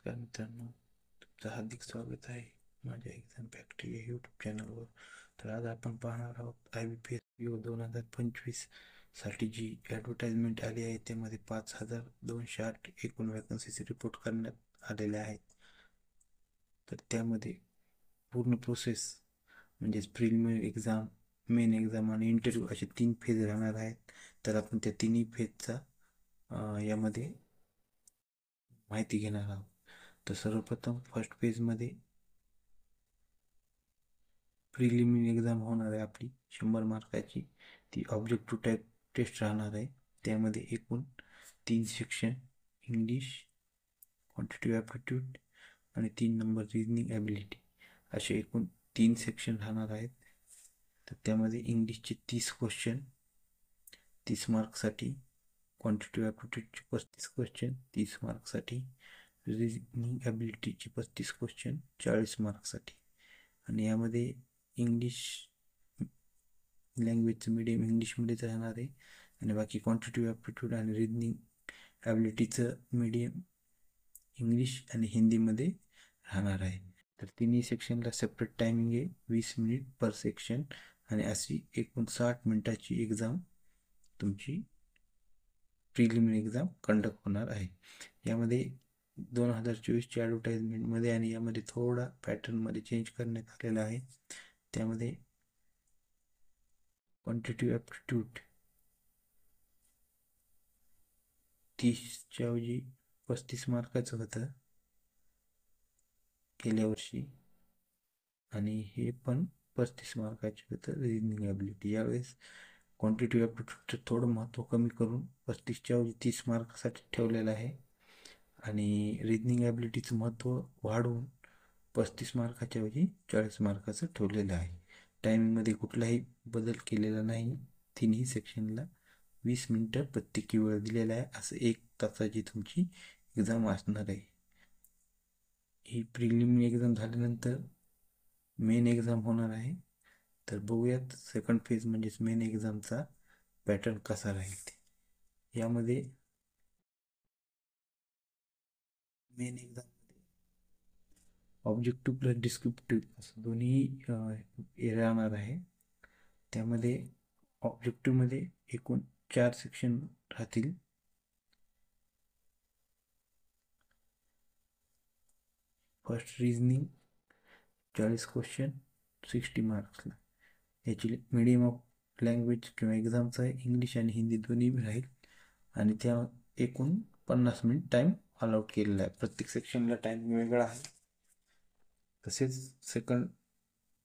नमस्कार मित्रांनो, तुमचं हार्दिक स्वागत आहे माझ्या एक्झाम फॅक्टरी या यूट्यूब चॅनलवर. तर आज आपण पाहणार आहोत IBPS PO 2025 साठी जी ॲडव्हर्टाइजमेंट आली आहे त्यामध्ये 5208 एकूण वॅकन्सीज रिपोर्ट करण्यात आलेल्या आहेत. तर त्यामध्ये पूर्ण प्रोसेस म्हणजेच प्रिलिमिनरी एक्झाम, मेन एक्झाम आणि इंटरव्ह्यू असे 3 फेज राहणार आहेत. तर आपण त्या तिन्ही फेजचा यामध्ये माहिती घेणार आहोत. तर सर्वप्रथम फर्स्ट फेजमध्ये प्रिलिमिनरी एक्झाम होणार आहे आपली 100 मार्काची. ती ऑब्जेक्टिव्ह टाईप टेस्ट राहणार आहे. त्यामध्ये एकूण 3 सेक्शन, इंग्लिश, क्वांटिटेटिव्ह ॲप्टिट्यूड आणि 3 नंबर रिजनिंग ॲबिलिटी असे एकूण 3 सेक्शन राहणार आहेत. तर त्यामध्ये इंग्लिशचे 30 क्वेश्चन 30 मार्कसाठी, क्वांटिटेटिव्ह ॲप्टिट्यूडचे 35 क्वेश्चन 30 मार्कसाठी, रिजनिंग ॲबिलिटीचे 35 क्वेश्चन 40 मार्कसाठी. आणि यामध्ये इंग्लिश लँग्वेजचं मीडियम इंग्लिशमध्येच राहणार आहे आणि बाकी क्वांटिटेटिव्ह ॲप्टिट्यूड आणि रिजनिंग ॲबिलिटीचं मीडियम इंग्लिश आणि हिंदीमध्ये राहणार आहे. तर तिन्ही सेक्शनला सेपरेट टायमिंग आहे, 20 मिनिट पर सेक्शन, आणि अशी एकूण 60 मिनिटाची एक्झाम तुमची प्रिलिमिनरी एक्झाम कंडक्ट होणार आहे. यामध्ये 2024च्या ॲडव्हर्टाइजमेंटमध्ये आणि यामध्ये थोडा पॅटर्नमध्ये चेंज करण्यात आलेला आहे. त्यामध्ये क्वांटिटेटिव्ह ॲप्टिट्यूड 30च्या ऐवजी 35 मार्काचं होतं गेल्या वर्षी, आणि हे पण 35 मार्काचे होतं रिजनिंग ॲबिलिटी. यावेळेस क्वांटिटेटिव्ह ॲप्टिट्यूडचं थोडं महत्त्व कमी करून 35च्या ऐवजी 30 मार्कासाठी ठेवलेलं आहे आणि रिजनिंग ॲबिलिटीचं महत्त्व वाढवून 35 मार्काच्या ऐवजी 40 मार्काचं ठेवलेलं आहे. टायमिंगमध्ये कुठलाही बदल केलेला नाही. तिन्ही सेक्शनला 20 मिनिटं प्रत्येकी वेळ दिलेला आहे. असं 1 तासाची तुमची एक्झाम असणार आहे. ही प्रिलिमिनरी एक्झाम झाल्यानंतर मेन एक्झाम होणार आहे. तर बघूयात सेकंड फेज म्हणजेच मेन एक्झामचा पॅटर्न कसा राहील ते. यामध्ये मेन एक्झाममध्ये ऑब्जेक्टिव्ह प्लस डिस्क्रिप्टिव्ह असं दोन्ही राहणार आहे. त्यामध्ये ऑब्जेक्टिव्हमध्ये एकूण 4 सेक्शन राहतील. First reasoning 40 question 60 मार्क्सला. याची मीडियम ऑफ लँग्वेज किंवा एक्झामचा इंग्लिश आणि हिंदी दोन्ही राहील आणि त्या एकूण 50 मिनिट टाईम अलॉट केलेला आहे. प्रत्येक सेक्शनला टाईम वेगळा आहे. तसेच सेकंड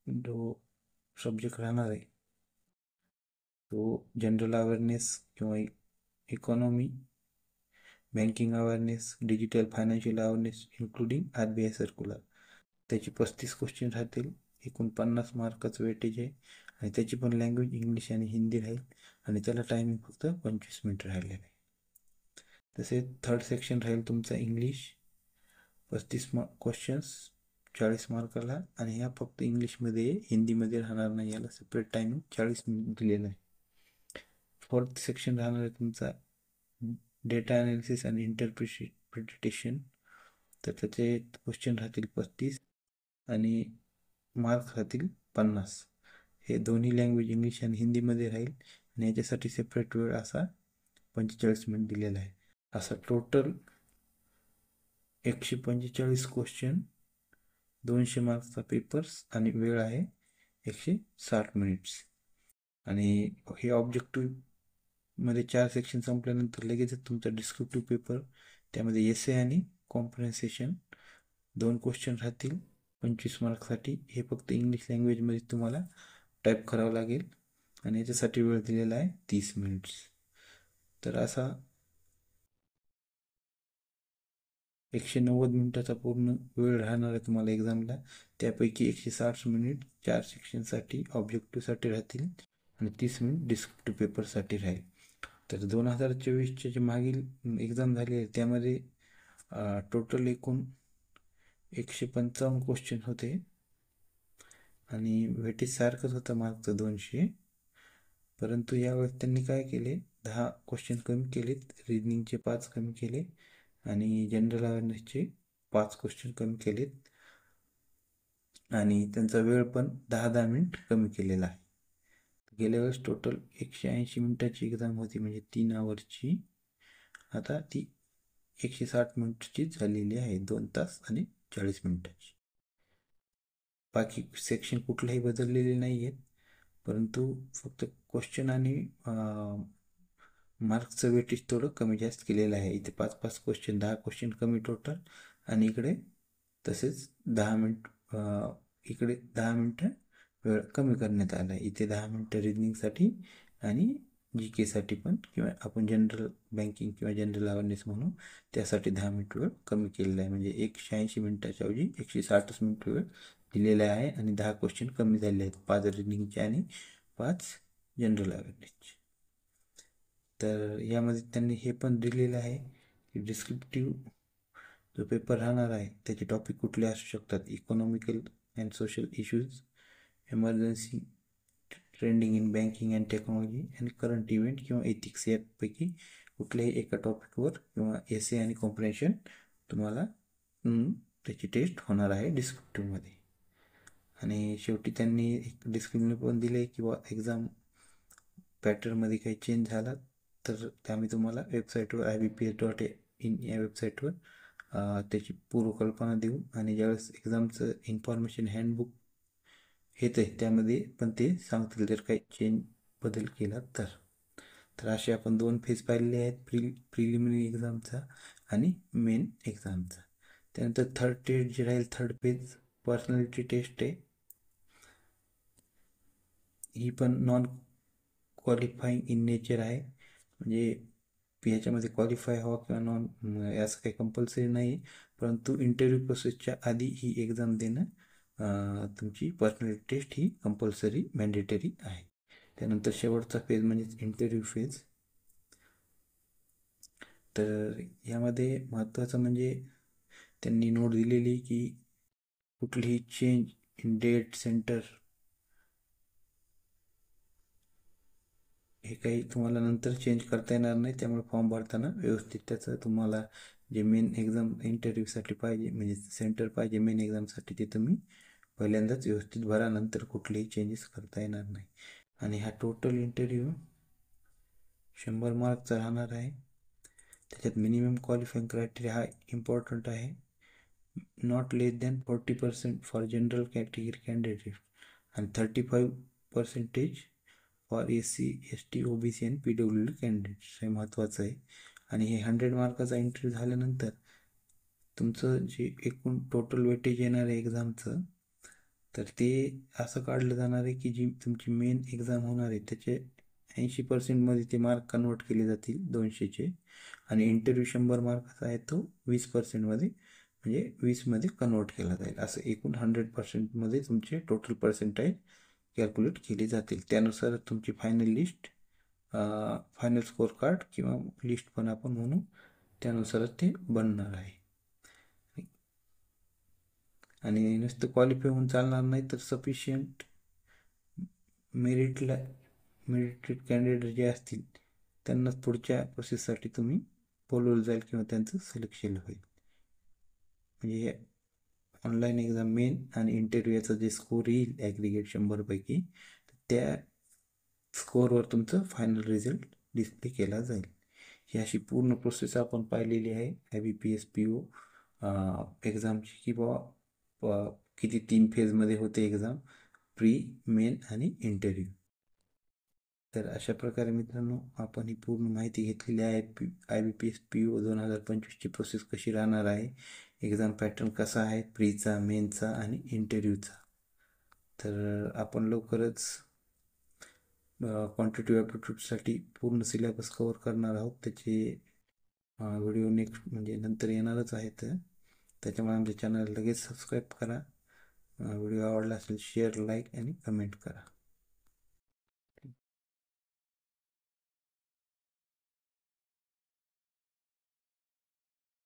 जो सब्जेक्ट राहणार आहे तो जनरल अवेअरनेस किंवा economy, banking awareness, digital financial awareness including RBI circular. त्याची 35 क्वेश्चन राहतील. एकूण 50 मार्काचं वेटेज आहे आणि त्याची पण लँग्वेज इंग्लिश आणि हिंदी राहील आणि त्याला टायमिंग फक्त 25 मिनिट राहिलेलं आहे. तसेच थर्ड सेक्शन राहील तुमचा इंग्लिश, 35 क्वेश्चन्स 40 मार्काला, आणि ह्या फक्त इंग्लिशमध्ये, हिंदीमध्ये राहणार नाही. याला सेपरेट टायमिंग 40 मिनिट दिलेलं आहे. फोर्थ सेक्शन राहणार आहे तुमचा डेटा ॲनालिसिस आणि इंटरप्रिटेशन. तर त्याचे क्वेश्चन राहतील 35 आणि मार्क्स राहतील 50. हे दोन्ही लँग्वेज इंग्लिश आणि हिंदीमध्ये राहील आणि याच्यासाठी सेपरेट वेळ असा 45 मिनिट दिलेला आहे. असा टोटल 145 क्वेश्चन, 200 मार्क्सचा पेपर्स आणि वेळ आहे 160 मिनिट्स. आणि हे ऑब्जेक्टिव्हमध्ये 4 सेक्शन संपल्यानंतर लगेचच तुमचा डिस्क्रिप्टिव्ह पेपर, त्यामध्ये एसे आणि कॉम्प्रेन्सेशन 2 क्वेश्चन राहतील 25 मार्क्ससाठी. हे फक्त इंग्लिश लँग्वेजमध्ये तुम्हाला टाईप करावं लागेल आणि याच्यासाठी वेळ दिलेला आहे 30 मिनिट्स. तर असा 190 मिनिटाचा पूर्ण वेळ राहणार आहे तुम्हाला एक्झामला. त्यापैकी 160 मिनिट 4 सेक्शनसाठी ऑब्जेक्टिव्हसाठी राहतील आणि 30 मिनिट डिस्क्रिप्टिव्ह पेपरसाठी राहील. तर 2024चे जे मागील एक्झाम झाले आहे त्यामध्ये टोटल एकूण 155 क्वेश्चन होते आणि वेटेज सारखंच होतं मार्कचं 200. परंतु यावेळेस त्यांनी काय केले, 10 क्वेश्चन कमी केलेत, रिजनिंगचे 5 कमी केले आणि जनरल अवेअरनेसचे 5 क्वेश्चन कमी केलेत आणि त्यांचा वेळ पण 10-10 मिनिट कमी केलेला आहे. गेल्या वेळेस टोटल 180 मिनिटाची एक्झाम होती, म्हणजे 3 आवरची. आता ती 160 मिनिटची झालेली आहे, 2 तास आणि 40 मिनिटाची. बाकी सेक्शन कुठलेही बदललेले नाही आहेत, परंतु फक्त क्वेश्चन आणि मार्क्सचं वेटेज थोडं कमी जास्त केलेलं आहे. इथे 5-5 क्वेश्चन, 10 क्वेश्चन कमी टोटल, आणि इकडे तसेच 10 मिनिट, इकडे 10 मिनिटं वेळ कमी करण्यात आला आहे. इथे 10 मिनिटं रिजनिंगसाठी आणि GK साठी पण, किंवा आपण जनरल बँकिंग किंवा जनरल अवेअरनेस म्हणून त्यासाठी 10 मिनिट वेळ कमी केलेला आहे. म्हणजे 180 मिनिटाच्या ऐवजी 160 मिनिट वेळ दिलेला आहे आणि 10 क्वेश्चन कमी झाले आहेत, 5 रिजनिंगचे आणि 5 जनरल अवेअरनेसचे. तर यामध्ये त्यांनी हे पण दिलेलं आहे की डिस्क्रिप्टिव्ह जो पेपर राहणार आहे त्याचे टॉपिक कुठले असू शकतात: economical and social issues, emergency, trending in banking and technology आणि करंट इव्हेंट किंवा एथिक्स. यापैकी कुठल्याही एका टॉपिकवर किंवा एसे आणि कॉम्प्रिहेन्शन तुम्हाला त्याची टेस्ट होणार आहे डिस्क्रिप्टिव्हमध्ये. आणि शेवटी त्यांनी एक डिस्क्रिप्टिव्ह पण दिले किंवा एक्झाम पॅटर्नमध्ये काही चेंज झाला तर आम्ही तुम्हाला वेबसाईटवर IBPS.in या वेबसाईटवर त्याची पूर्वकल्पना देऊ. आणि ज्यावेळेस एक्झामचं इन्फॉर्मेशन हँडबुक येतं आहे त्यामध्ये पण ते सांगतील जर काही चेंज बदल केला तर असे आपण 2 फेज पाहिलेले आहेत, प्रिलिमिनरी एक्झामचा आणि मेन एक्झामचा. त्यानंतर थर्ड टेस्ट जे राहील, थर्ड पेज पर्सनॅलिटी टेस्ट आहे. ही पण नॉन क्वालिफाईंग इन नेचर आहे, म्हणजे ह्याच्यामध्ये क्वालिफाय व्हावं किंवा नॉन याचं काही कंपल्सरी नाही, परंतु इंटरव्ह्यू प्रोसेसच्या आधी ही एक्झाम देणं तुमची पर्सनॅलिटी टेस्ट ही कंपल्सरी मॅन्डेटरी आहे. त्यानंतर शेवटचा फेज म्हणजे इंटरव्ह्यू फेज. तर यामध्ये महत्त्वाचं म्हणजे त्यांनी नोट दिलेली की कुठलीही चेंज इन डेट, सेंटर हे काही तुम्हाला नंतर चेंज करता येणार नाही. त्यामुळे फॉर्म भरताना व्यवस्थित त्याचं तुम्हाला जे मेन एक्झाम इंटरव्ह्यूसाठी पाहिजे, म्हणजे सेंटर पाहिजे मेन एक्झामसाठी, ते तुम्ही पहिल्यांदाच व्यवस्थित भरा, नंतर कुठलेही चेंजेस करता येणार नाही. आणि हा टोटल इंटरव्ह्यू 100 मार्कचा राहणार आहे. त्याच्यात मिनिमम क्वालिफाईंग क्रायटेरिया हा इम्पॉर्टंट आहे, not less than 40% for general category candidate आणि 35% फॉर SC, ST, OBC आणि PWD कॅन्डिडेट्स. हे महत्त्वाचं आहे. आणि हे 100 मार्काचा इंटरव्ह्यू झाल्यानंतर तुमचं जे एकूण टोटल वेटेज येणार आहे एक्झामचं, तर ते असं काढलं जाणार आहे की जी तुमची मेन एक्झाम होणार आहे त्याचे 80%मध्ये ते मार्क कन्वर्ट केले जातील 200चे, आणि इंटरव्ह्यू 100 मार्काचा आहे तो 20%मध्ये, म्हणजे 20मध्ये कन्वर्ट केला जाईल. असं एकूण 100%मध्ये तुमचे टोटल पर्सेंटाईल कॅल्क्युलेट केली जातील. त्यानुसार तुमची final list, final score card किंवा लिस्ट पण आपण म्हणू, त्यानुसारच ते बनणार आहे. आणि नुसतं क्वालिफाय होऊन चालणार नाही, तर सफिशियंट मेरिटेड कॅन्डिडेट जे असतील त्यांनाच पुढच्या प्रोसेससाठी तुम्ही बोलवलं जाईल किंवा त्यांचं सिलेक्शन होईल. म्हणजे ऑनलाईन एक्झाम मेन आणि इंटरव्ह्यूचा जे स्कोर येईल ॲग्रिगेट 100पैकी, त्या स्कोअरवर तुमचं फायनल रिझल्ट डिस्प्ले केला जाईल. ही अशी पूर्ण प्रोसेस आपण पाहिलेली आहे IBPS PO एक्झामची, की बाबा किती 3 फेजमध्ये होते एक्झाम, प्री, मेन आणि इंटरव्ह्यू. तर अशा प्रकारे मित्रांनो आपण ही पूर्ण माहिती घेतलेली आहे. IBPS PO 2025ची प्रोसेस कशी राहणार आहे, एक्झाम पॅटर्न कसा आहे प्रीचा, मेनचा आणि इंटरव्ह्यूचा. तर आपण लवकरच क्वांटिटिव्ह ॲप्टिट्यूडसाठी पूर्ण सिलेबस कवर करणार आहोत. त्याचे व्हिडिओ नेक्स्ट म्हणजे नंतर येणारच आहेत. त्याच्यामुळे आमच्या चॅनल लगेच सबस्क्राईब करा. व्हिडिओ आवडला असेल शेअर, लाईक आणि कमेंट करा.